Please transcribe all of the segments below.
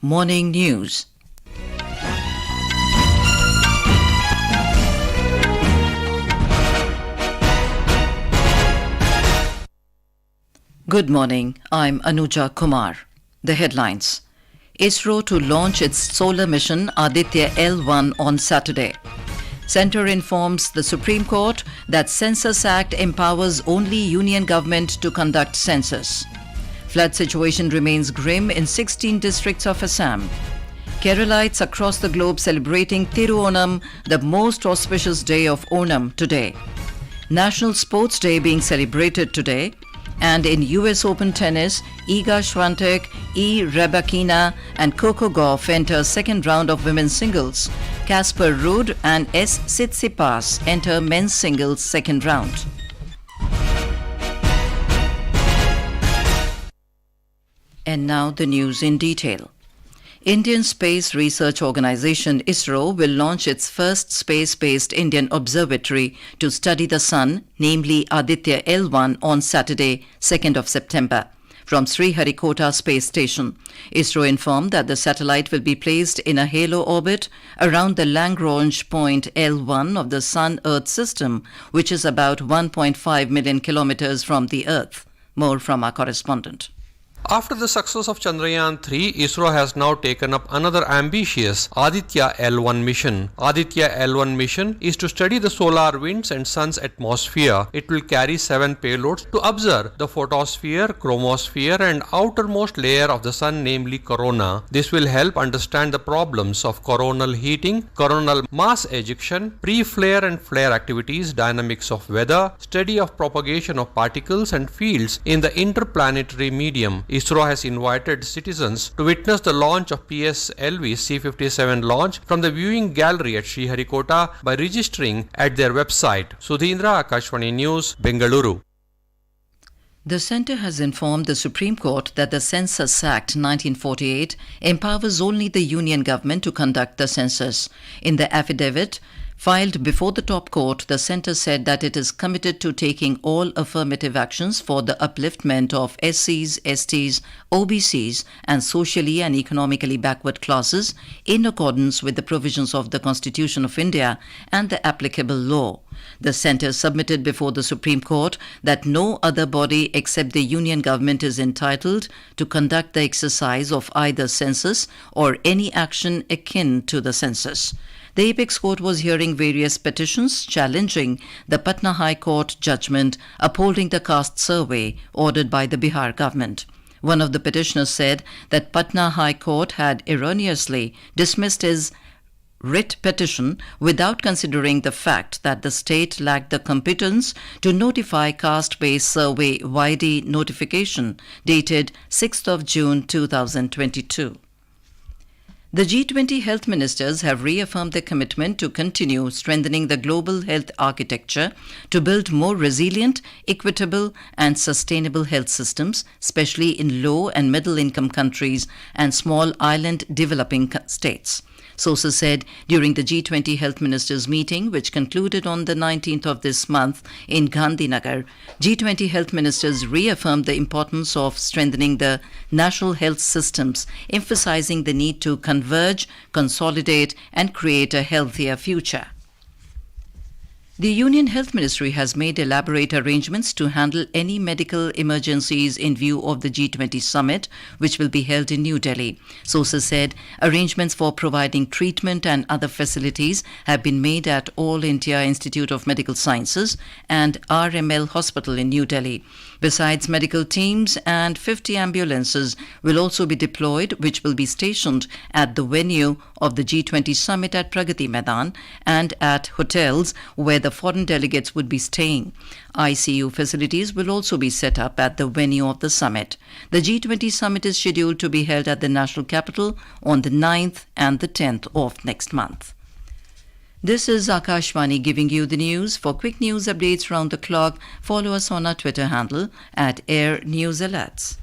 Morning News. Good morning, I'm Anuja Kumar. The headlines. ISRO to launch its solar mission Aditya L1 on Saturday. Centre informs the Supreme Court that Census Act empowers only union government to conduct census. Flood situation remains grim in 16 districts of Assam. Keralites across the globe celebrating Thiruonam, the most auspicious day of Onam today. National Sports Day being celebrated today. And in US Open tennis, Iga Swiatek, Rybakina and Coco Gauff enter second round of women's singles. Casper, Ruud and Tsitsipas enter men's singles second round. And now the news in detail. Indian Space Research Organisation ISRO will launch its first space-based Indian observatory to study the sun, namely Aditya L1, on Saturday, 2nd of September, from Sriharikota Space Station. ISRO informed that the satellite will be placed in a halo orbit around the Lagrange point L1 of the Sun-Earth system, which is about 1.5 million kilometers from the Earth. More from our correspondent. After the success of Chandrayaan-3, ISRO has now taken up another ambitious Aditya L1 mission. Aditya L1 mission is to study the solar winds and sun's atmosphere. It will carry 7 payloads to observe the photosphere, chromosphere and outermost layer of the sun, namely corona. This will help understand the problems of coronal heating, coronal mass ejection, pre-flare and flare activities, dynamics of weather, study of propagation of particles and fields in the interplanetary medium. ISRO has invited citizens to witness the launch of PSLV C-57 launch from the viewing gallery at Sriharikota by registering at their website. Sudhindra, Akashvani News, Bengaluru. The centre has informed the Supreme Court that the Census Act 1948 empowers only the union government to conduct the census. In the affidavit filed before the top court, the centre said that it is committed to taking all affirmative actions for the upliftment of SCs, STs, OBCs and socially and economically backward classes in accordance with the provisions of the Constitution of India and the applicable law. The centre submitted before the Supreme Court that no other body except the union government is entitled to conduct the exercise of either census or any action akin to the census. The Apex Court was hearing various petitions challenging the Patna High Court judgment upholding the caste survey ordered by the Bihar government. One of the petitioners said that Patna High Court had erroneously dismissed his writ petition without considering the fact that the state lacked the competence to notify caste-based survey YD notification dated 6th of June 2022. The G20 health ministers have reaffirmed their commitment to continue strengthening the global health architecture to build more resilient, equitable and sustainable health systems, especially in low and middle income countries and small island developing states. Sources said during the G20 health ministers meeting, which concluded on the 19th of this month in Gandhinagar, G20 health ministers reaffirmed the importance of strengthening the national health systems, emphasizing the need to converge, consolidate and create a healthier future. The Union Health Ministry has made elaborate arrangements to handle any medical emergencies in view of the G20 summit, which will be held in New Delhi. Sources said arrangements for providing treatment and other facilities have been made at All India Institute of Medical Sciences and RML Hospital in New Delhi. Besides, medical teams and 50 ambulances will also be deployed, which will be stationed at the venue of the G20 summit at Pragati Maidan and at hotels where the foreign delegates would be staying. ICU facilities will also be set up at the venue of the summit. The G20 summit is scheduled to be held at the national capital on the 9th and the 10th of next month. This is Akashvani giving you the news. For quick news updates round the clock, follow us on our Twitter handle at Air News Alerts.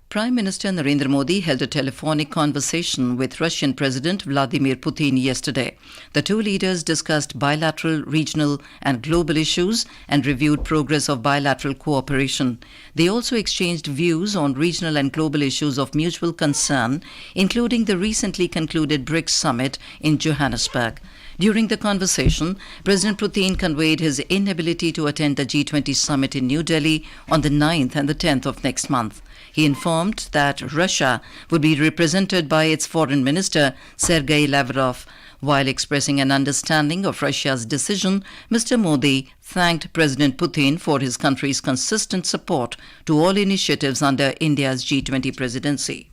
Prime Minister Narendra Modi held a telephonic conversation with Russian President Vladimir Putin yesterday. The two leaders discussed bilateral, regional and global issues and reviewed progress of bilateral cooperation. They also exchanged views on regional and global issues of mutual concern, including the recently concluded BRICS summit in Johannesburg. During the conversation, President Putin conveyed his inability to attend the G20 summit in New Delhi on the 9th and the 10th of next month. He informed that Russia would be represented by its foreign minister, Sergei Lavrov. While expressing an understanding of Russia's decision, Mr. Modi thanked President Putin for his country's consistent support to all initiatives under India's G20 presidency.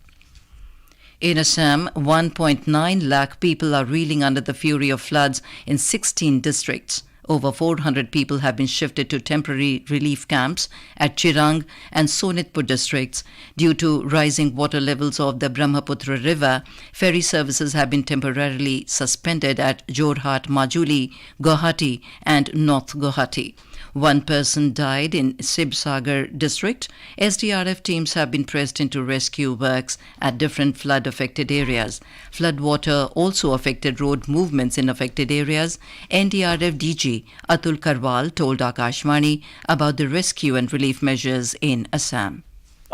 In Assam, 1.9 lakh people are reeling under the fury of floods in 16 districts. Over 400 people have been shifted to temporary relief camps at Chirang and Sonitpur districts. Due to rising water levels of the Brahmaputra River, ferry services have been temporarily suspended at Jorhat, Majuli, Guwahati and North Guwahati. One person died in Sibsagar district. SDRF teams have been pressed into rescue works at different flood-affected areas. Floodwater also affected road movements in affected areas. NDRF DG Atul Karwal told Akashvani about the rescue and relief measures in Assam.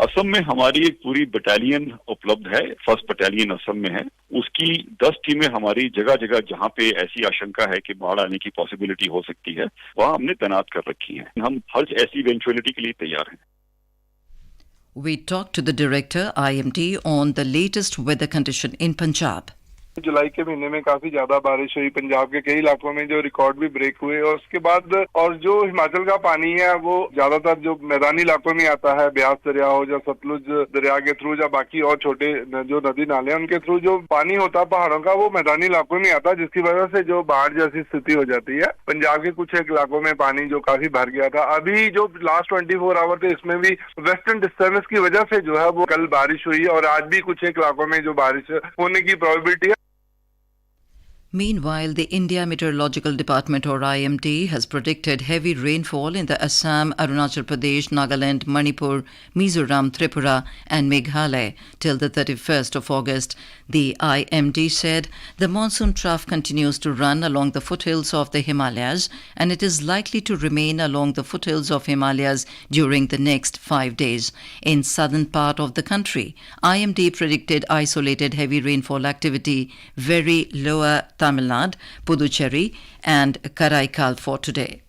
Assam में हमारी एक पूरी battalion उपलब्ध है, first battalion Assam में है। उसकी 10 टीमें हमारी जगह जगह जहां पे ऐसी आशंका है कि बाढ़ आने की पॉसिबिलिटी हो सकती है, वहां हमने तैनात कर रखी है। हम हर ऐसी इवेंचुअलिटी के लिए तैयार हैं। We talked to the director, IMD, on the latest weather condition in Punjab. जुलाई के महीने में काफी ज्यादा बारिश हुई, पंजाब के कई इलाकों में जो रिकॉर्ड भी ब्रेक हुए और उसके बाद और जो हिमाचल का पानी है वो ज्यादातर जो मैदानी इलाकों में आता है, ब्यास दरिया हो या सतलुज दरिया के थ्रू या बाकी और छोटे जो नदी नाले हैं उनके थ्रू जो पानी होता है पहाड़ों का वो मैदानी इलाकों में आता है, जिसकी वजह से जो बाढ़ जैसी स्थिति हो जाती है। पंजाब के कुछ एक इलाकों में पानी जो काफी भर गया था। अभी जो लास्ट 24 आवर थे इसमें भी वेस्टर्न डिस्टर्बेंस की वजह से जो है वो कल बारिश हुई और आज भी कुछ एक इलाकों में जो बारिश होने की प्रोबेबिलिटी है। Meanwhile, the India Meteorological Department or IMD has predicted heavy rainfall in the Assam, Arunachal Pradesh, Nagaland, Manipur, Mizoram, Tripura and Meghalaya till the 31st of August. The IMD said the monsoon trough continues to run along the foothills of the Himalayas and it is likely to remain along the foothills of Himalayas during the next 5 days. In southern part of the country, IMD predicted isolated heavy rainfall activity, very lower Tamil Nadu, Puducherry and Karaikal for today.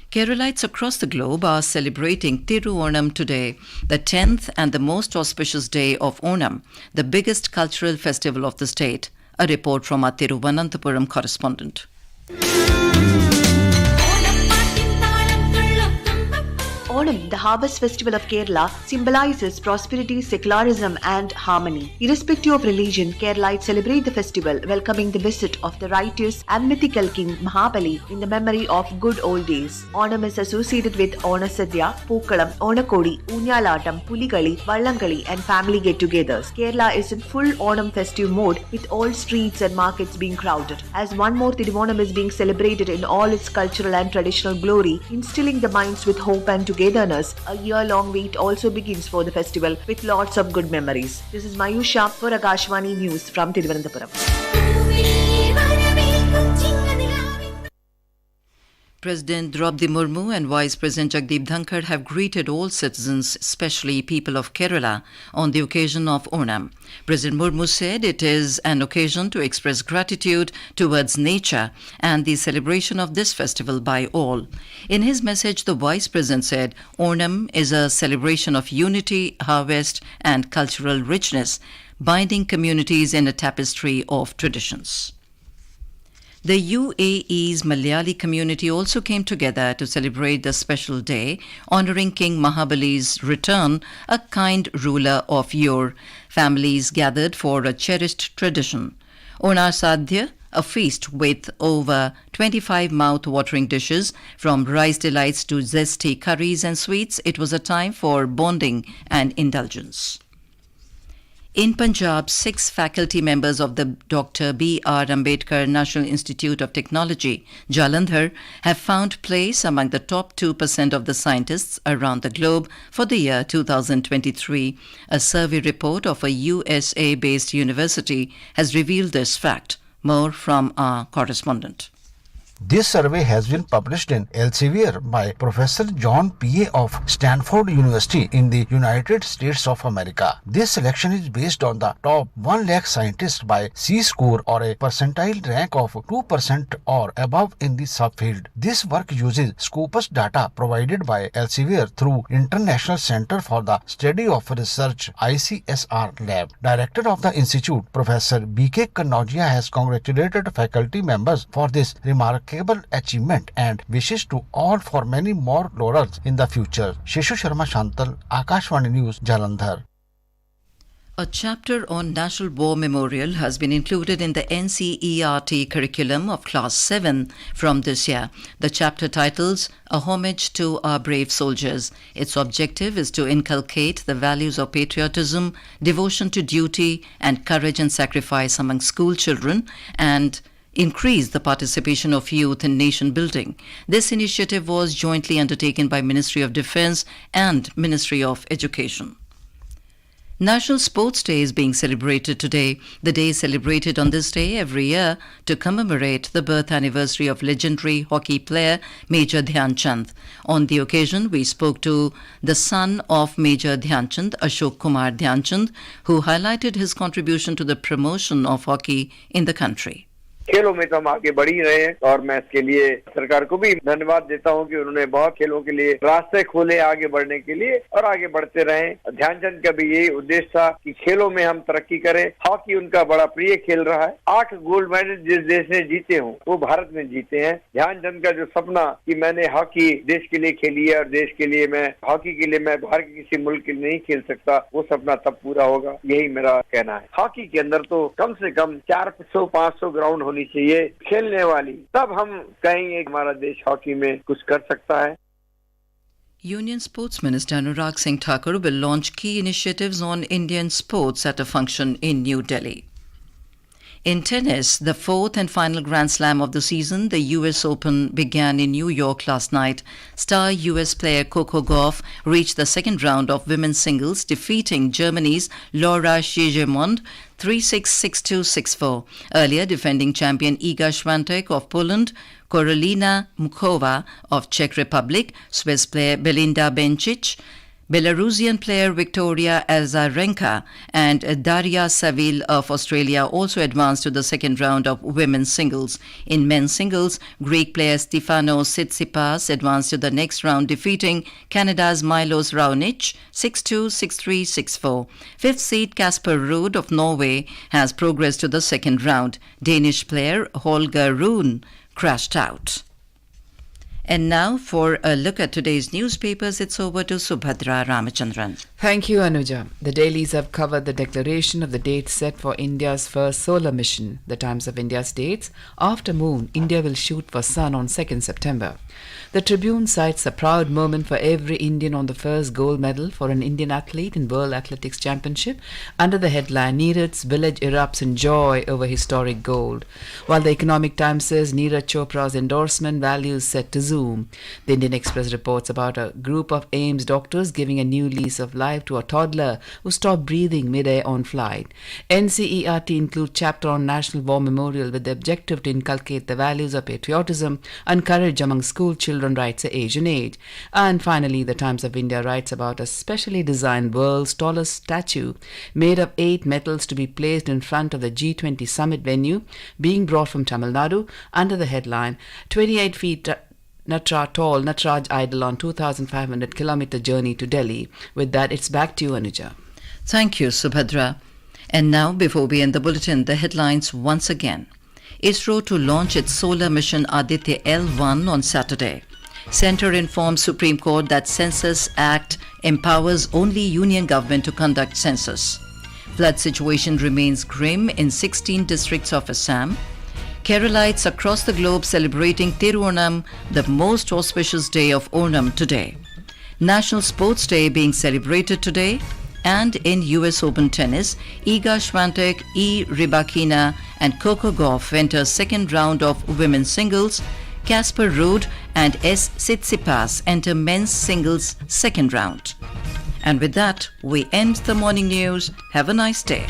Keralites across the globe are celebrating Thiruonam today, the 10th and the most auspicious day of Onam, the biggest cultural festival of the state. A report from our Thiruvananthapuram correspondent. Onam, the harvest festival of Kerala, symbolizes prosperity, secularism and harmony. Irrespective of religion, Keralites celebrate the festival, welcoming the visit of the righteous and mythical King Mahabali in the memory of good old days. Onam is associated with Onasadya, Pookalam, Onakodi, Unyalatam, Puligali, Vallangali and family get-togethers. Kerala is in full Onam festive mode with all streets and markets being crowded. As one more Thiruonam is being celebrated in all its cultural and traditional glory, instilling the minds with hope and togetherness. A year-long wait also begins for the festival with lots of good memories. This is Mayusha for Akashvani News from Thiruvananthapuram. President Draupadi Murmu and Vice President Jagdeep Dhankar have greeted all citizens, especially people of Kerala, on the occasion of Onam. President Murmu said it is an occasion to express gratitude towards nature and the celebration of this festival by all. In his message, the Vice President said Onam is a celebration of unity, harvest and cultural richness, binding communities in a tapestry of traditions. The UAE's Malayali community also came together to celebrate the special day, honouring King Mahabali's return, a kind ruler of yore. Families gathered for a cherished tradition. Onar Sadhya, a feast with over 25 mouth-watering dishes, from rice delights to zesty curries and sweets, it was a time for bonding and indulgence. In Punjab, 6 faculty members of the Dr. B.R. Ambedkar National Institute of Technology, Jalandhar, have found place among the top 2% of the scientists around the globe for the year 2023. A survey report of a USA-based university has revealed this fact. More from our correspondent. This survey has been published in Elsevier by Professor John P.A. of Stanford University in the United States of America. This selection is based on the top 1 lakh scientists by C-score or a percentile rank of 2% or above in the subfield. This work uses Scopus data provided by Elsevier through International Center for the Study of Research ICSR lab. Director of the institute, Professor B.K. Kanojia, has congratulated faculty members for this remarkable achievement and wishes to all for many more laurels in the future. Sheshu Sharma Shantal, Akashvani News, Jalandhar. A chapter on National War Memorial has been included in the NCERT curriculum of Class 7 from this year. The chapter titles A Homage to Our Brave Soldiers. Its objective is to inculcate the values of patriotism, devotion to duty, and courage and sacrifice among school children and increase the participation of youth in nation building. This initiative was jointly undertaken by Ministry of Defence and Ministry of Education. National Sports Day is being celebrated today. The day is celebrated on this day every year to commemorate the birth anniversary of legendary hockey player Major Dhyan Chand. On the occasion, we spoke to the son of Major Dhyan Chand, Ashok Kumar Dhyan Chand, who highlighted his contribution to the promotion of hockey in the country. खेलों में तो हम आगे बढ़ ही रहे हैं और मैं इसके लिए सरकार को भी धन्यवाद देता हूं कि उन्होंने बहुत खेलों के लिए रास्ते खोले आगे बढ़ने के लिए और आगे बढ़ते रहें। ध्यानचंद का भी यही उद्देश्य था कि खेलों में हम तरक्की करें। हॉकी उनका बड़ा प्रिय खेल रहा है। 8 गोल्ड मेडल जिस देश ने जीते हों वो भारत में जीते हैं। ध्यानचंद का जो सपना कि मैंने हॉकी देश के लिए खेली है और देश के लिए मैं हॉकी के लिए मैं बाहर के किसी मुल्क के लिए नहीं खेल सकता, वो सपना तब पूरा होगा, यही मेरा कहना है। हॉकी के अंदर तो कम से कम 400-500 ग्राउंड होनी चाहिए खेलने वाली, तब हम कहेंगे हमारा देश हॉकी में कुछ कर सकता है। Union Sports Minister Anurag Singh Thakur will launch key initiatives on Indian sports at a function in New Delhi. In tennis, the 4th and final Grand Slam of the season, the US Open, began in New York last night. Star US player Coco Gauff reached the second round of women's singles, defeating Germany's Laura Siegemund 3-6, 6-2, 6-4. Earlier, defending champion Iga Swiatek of Poland, Karolina Mukova of Czech Republic, Swiss player Belinda Bencic, Belarusian player Victoria Azarenka and Daria Saville of Australia also advanced to the second round of women's singles. In men's singles, Greek player Stefanos Tsitsipas advanced to the next round, defeating Canada's Milos Raonic 6-2, 6-3, 6-4. Fifth seed Casper Ruud of Norway has progressed to the second round. Danish player Holger Rune crashed out. And now, for a look at today's newspapers, it's over to Subhadra Ramachandran. Thank you, Anuja. The dailies have covered the declaration of the date set for India's first solar mission. The Times of India states, after moon, India will shoot for sun on 2nd September. The Tribune cites a proud moment for every Indian on the first gold medal for an Indian athlete in World Athletics Championship under the headline, Neeraj's village erupts in joy over historic gold. While the Economic Times says Neeraj Chopra's endorsement values set to zoom. The Indian Express reports about a group of AIIMS doctors giving a new lease of life to a toddler who stopped breathing mid-air on flight. NCERT includes chapter on National War Memorial with the objective to inculcate the values of patriotism and courage among school children, writes Asian Age. And finally, the Times of India writes about a specially designed world's tallest statue made of 8 metals to be placed in front of the G20 summit venue being brought from Tamil Nadu under the headline 28 feet tall Nataraj idol on 2,500-kilometer journey to Delhi. With that, it's back to you, Anuja. Thank you, Subhadra. And now, before we end the bulletin, the headlines once again. ISRO to launch its solar mission Aditya L1 on Saturday. Centre informs Supreme Court that Census Act empowers only union government to conduct census. Flood situation remains grim in 16 districts of Assam. Keralites across the globe celebrating Thiruonam, the most auspicious day of Onam today. National Sports Day being celebrated today. And in US Open tennis, Iga Swiatek, Rybakina and Coco Gauff enter second round of women's singles. Casper, Ruud and Tsitsipas enter men's singles second round. And with that, we end the morning news. Have a nice day.